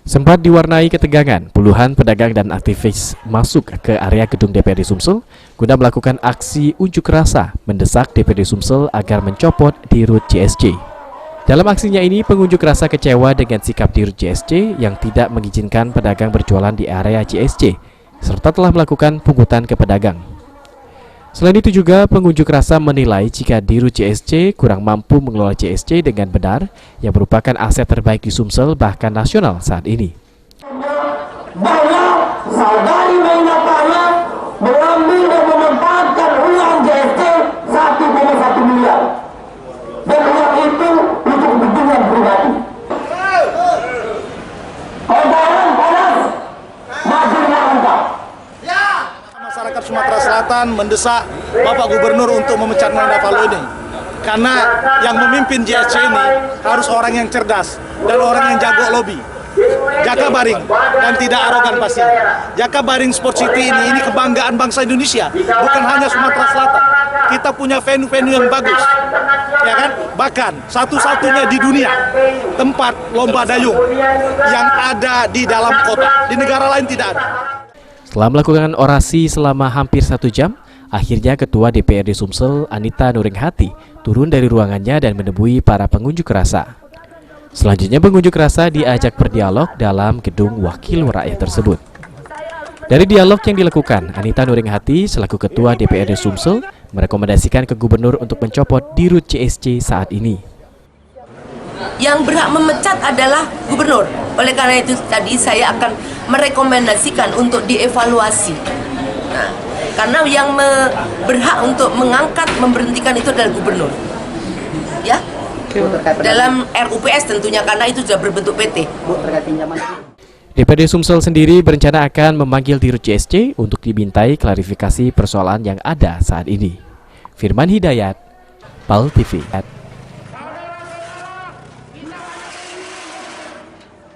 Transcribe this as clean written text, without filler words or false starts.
Sempat diwarnai ketegangan, puluhan pedagang dan aktivis masuk ke area gedung DPRD Sumsel guna melakukan aksi unjuk rasa mendesak DPRD Sumsel agar mencopot Dirut JSC. Dalam aksinya ini, pengunjuk rasa kecewa dengan sikap Dirut JSC yang tidak mengizinkan pedagang berjualan di area JSC, serta telah melakukan pungutan ke pedagang. Selain itu juga, pengunjuk rasa menilai jika Dirut JSC kurang mampu mengelola JSC dengan benar, yang merupakan aset terbaik di Sumsel bahkan nasional saat ini. Bahwa saudari Mainataya mengambil dan memanfaatkan uang JSC 1,1 miliar. Dan uang itu untuk kepentingan pribadi. Kobaran panas, majulah engkau. Masyarakat Sumatera Selatan mendesak Bapak Gubernur untuk memecat Maenda Paulo ini. Karena yang memimpin JSC ini harus orang yang cerdas dan orang yang jago lobby. Jaka Baring dan tidak arogan pasti. Jaka Baring Sport City ini kebanggaan bangsa Indonesia, bukan hanya Sumatera Selatan. Kita punya venue-venue yang bagus, ya kan? Bahkan satu-satunya di dunia tempat lomba dayung yang ada di dalam kota. Di negara lain tidak ada. Setelah melakukan orasi selama hampir 1 jam, akhirnya Ketua DPRD Sumsel, Anita Nuringhati, turun dari ruangannya dan menemui para pengunjuk rasa. Selanjutnya pengunjuk rasa diajak berdialog dalam gedung wakil rakyat tersebut. Dari dialog yang dilakukan, Anita Nuringhati selaku Ketua DPRD Sumsel merekomendasikan ke Gubernur untuk mencopot Dirut JSC saat ini. Yang berhak memecat adalah Gubernur. Oleh karena itu tadi saya akan merekomendasikan untuk dievaluasi. Nah, karena yang berhak untuk mengangkat, memberhentikan itu adalah Gubernur. Ya, dalam RUPS tentunya, karena itu sudah berbentuk PT. DPRD Sumsel sendiri berencana akan memanggil Dirut JSC untuk dimintai klarifikasi persoalan yang ada saat ini. Firman Hidayat, PAL TV.